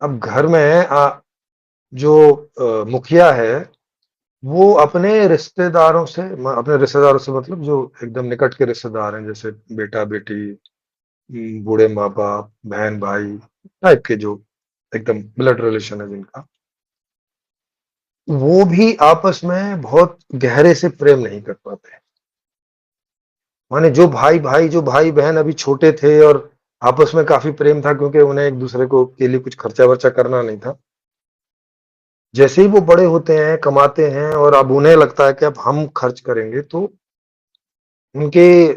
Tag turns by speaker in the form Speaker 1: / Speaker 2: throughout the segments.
Speaker 1: अब घर में जो मुखिया है, वो अपने रिश्तेदारों से मतलब जो एकदम निकट के रिश्तेदार हैं, जैसे बेटा-बेटी, बूढ़े माँ-बाप, बहन-भाई टाइप के जो एकदम ब्लड रिलेशन है जिनका, वो भी आपस में बहुत गहरे से प्रेम नहीं कर पाते। माने जो भाई-बहन अभी छोटे थे और आपस में काफ़ी प्रेम था क्योंकि उन्हें एक-दूसरे को के लिए कुछ खर्चा-वर्चा करना नहीं था। जैसे ही वो बड़े होते हैं, कमाते हैं और अब उन्हें लगता है कि अब हम खर्च करेंगे, तो उनके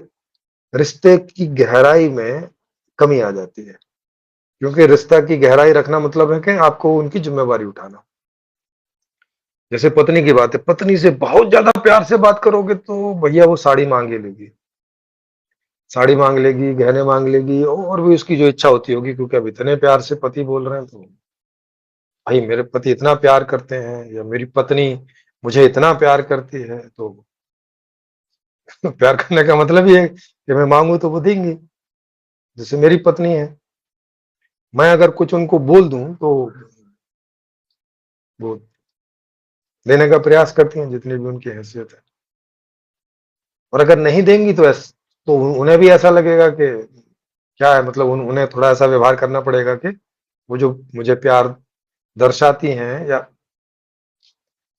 Speaker 1: रिश्ते की गहराई में कमी आ जाती है। क्योंकि रिश्ता की गहराई रखना मतलब है कि आपको उनकी ज़िम्मेवारी उठाना। जैसे पत्नी की बात है, पत्नी से बहुत ज़्यादा प्यार से बात करोगे तो भैया वो साड़ी माँग ही लेगी। साड़ी माँग लेगी, गहने माँग लेगी और भी उसकी जो इच्छा होती होगी, क्योंकि अब इतने प्यार से पति बोल रहे हैं तो भाई मेरे पति इतना प्यार करते हैं या मेरी पत्नी मुझे इतना प्यार करती है, तो प्यार करने का मतलब ये है कि मैं माँगू तो वो देंगी। जैसे मेरी पत्नी है, मैं अगर कुछ उनको बोल दूँ तो वो देने का प्रयास करती हैं जितनी भी उनकी हैसियत है। और अगर नहीं देंगी तो तो उन्हें भी ऐसा लगेगा कि क्या है, मतलब उन्हें थोड़ा ऐसा व्यवहार करना पड़ेगा कि वो जो मुझे प्यार दर्शाती हैं या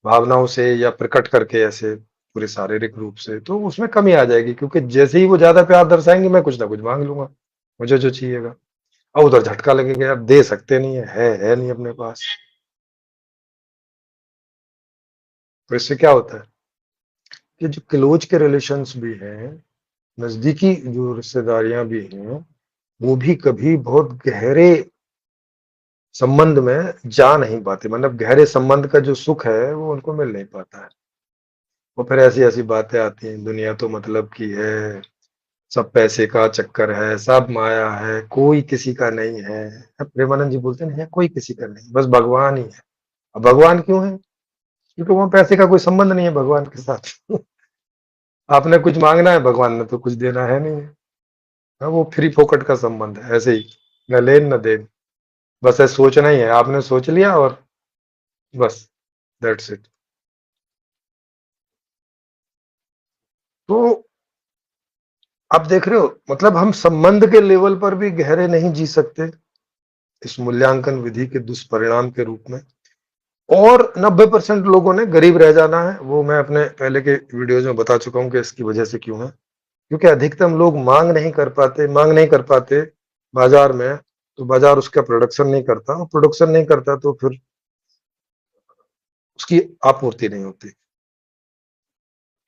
Speaker 1: भावनाओं से या प्रकट करके ऐसे पूरे शारीरिक रूप से, तो उसमें कमी आ जाएगी, क्योंकि जैसे ही वो ज़्यादा प्यार दर्शाएँगे मैं कुछ ना कुछ माँग लूँगा, मुझे जो चाहिएगा। अब उधर झटका लगेगा, यार दे सकते नहीं है नहीं अपने पास। तो इससे क्या होता है कि जो क्लोज़ के रिलेशंस भी हैं, नज़दीकी जो रिश्तेदारियाँ भी हैं, वो भी कभी बहुत गहरे संबंध में जा नहीं पाते, मतलब गहरे संबंध का जो सुख है वो उनको मिल नहीं पाता है। वो फिर ऐसी-ऐसी बातें आती हैं, दुनिया तो मतलब की है, सब पैसे का चक्कर है, सब माया है, कोई किसी का नहीं है। अब प्रेमानंद जी बोलते हैं कोई किसी का नहीं, बस भगवान ही है। अब भगवान क्यों है? क्योंकि वहाँ पैसे का कोई संबंध नहीं है भगवान के साथ। आपने कुछ माँगना है, भगवान ने तो कुछ देना है नहीं। हाँ, वो फ्री फोकट का संबंध है, ऐसे ही, न लेन न देन। बस ये सोचना ही है, आपने सोच लिया और बस दैट्स इट। तो आप देख रहे हो, मतलब हम संबंध के लेवल पर भी गहरे नहीं जी सकते इस मूल्यांकन विधि के दुष्परिणाम के रूप में। और 90% लोगों ने गरीब रह जाना है, वो मैं अपने पहले के वीडियोज में बता चुका हूँ कि इसकी वजह से क्यों है। क्योंकि अधिकतम लोग मांग नहीं कर पाते बाजार में, तो बाजार उसका प्रोडक्शन नहीं करता, और प्रोडक्शन नहीं करता तो फिर उसकी आपूर्ति नहीं होती।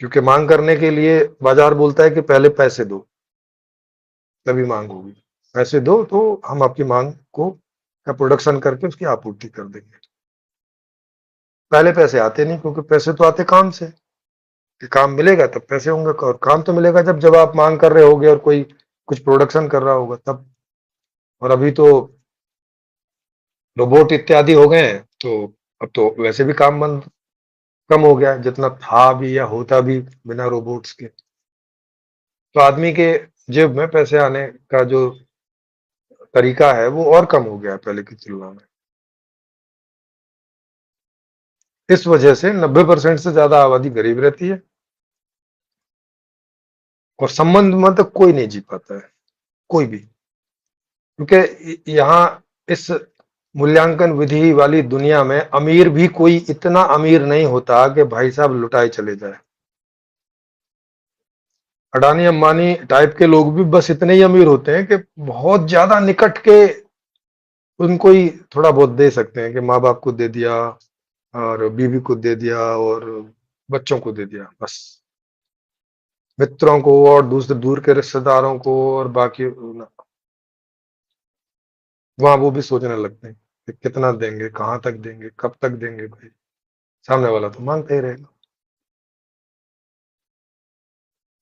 Speaker 1: क्योंकि मांग करने के लिए बाजार बोलता है कि पहले पैसे दो, तभी मांग होगी। पैसे दो तो हम आपकी मांग को का प्रोडक्शन करके उसकी आपूर्ति कर देंगे। पहले पैसे आते नहीं, क्योंकि पैसे तो आते काम से, कि काम मिलेगा तब पैसे होंगे, और काम तो मिलेगा जब आप मांग कर रहे होगे और कोई कुछ प्रोडक्शन कर रहा होगा तब। और अभी तो रोबोट इत्यादि हो गए हैं, तो अब तो वैसे भी काम बंद कम हो गया है, जितना था भी या होता भी बिना रोबोट्स के। तो आदमी के जेब में पैसे आने का जो तरीका है वो और कम हो गया है पहले की तुलना में। इस वजह से 90% से ज्यादा आबादी गरीब रहती है, और संबंध में तो कोई नहीं जी पाता है, कोई भी। क्योंकि यहाँ इस मूल्यांकन विधि वाली दुनिया में अमीर भी कोई इतना अमीर नहीं होता कि भाई साहब लुटाए चले जाए। अडानी अंबानी टाइप के लोग भी बस इतने ही अमीर होते हैं कि बहुत ज्यादा निकट के उनको ही थोड़ा बहुत दे सकते हैं, कि माँ बाप को दे दिया और बीवी को दे दिया और बच्चों को दे दिया बस। मित्रों को और दूसरे दूर के रिश्तेदारों को और बाकी वहां वो भी सोचने लगते हैं कि कितना देंगे, कहाँ तक देंगे, कब तक देंगे भाई। सामने वाला तो मांगता ही रहेगा,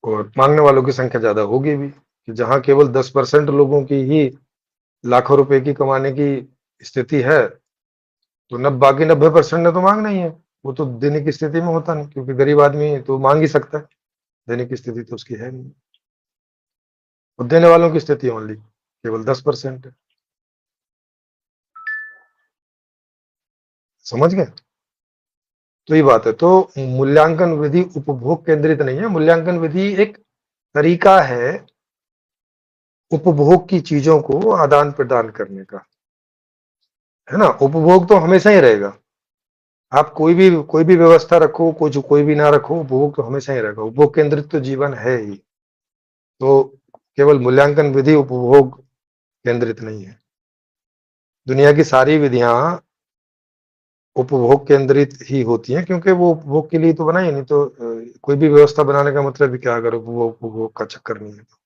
Speaker 1: और मांगने वालों की संख्या ज्यादा होगी भी, कि जहां केवल 10% लोगों की ही लाखों रुपए की कमाने की स्थिति है, तो बाकी 90% ने तो मांगना ही है। वो तो देने की स्थिति में होता नहीं, क्योंकि गरीब आदमी तो मांग ही सकता है, देने की स्थिति तो उसकी है नहीं। और देने वालों की स्थिति ओनली केवल 10% है। समझ गए? तो ये बात है। तो मूल्यांकन विधि उपभोग केंद्रित नहीं है, मूल्यांकन विधि एक तरीका है उपभोग की चीजों को आदान प्रदान करने का, है ना? उपभोग तो हमेशा ही रहेगा। आप कोई भी व्यवस्था रखो, कोई भी ना रखो, उपभोग तो हमेशा ही रहेगा। उपभोग केंद्रित तो जीवन है ही। तो केवल मूल्यांकन विधि उपभोग केंद्रित नहीं है। दुनिया की सारी विधियां उपभोग केंद्रित ही होती हैं, क्योंकि वो उपभोग के लिए तो बनाई है, नहीं तो कोई भी व्यवस्था बनाने का मतलब भी क्या, अगर उपभोग उपभोग का चक्कर नहीं है तो।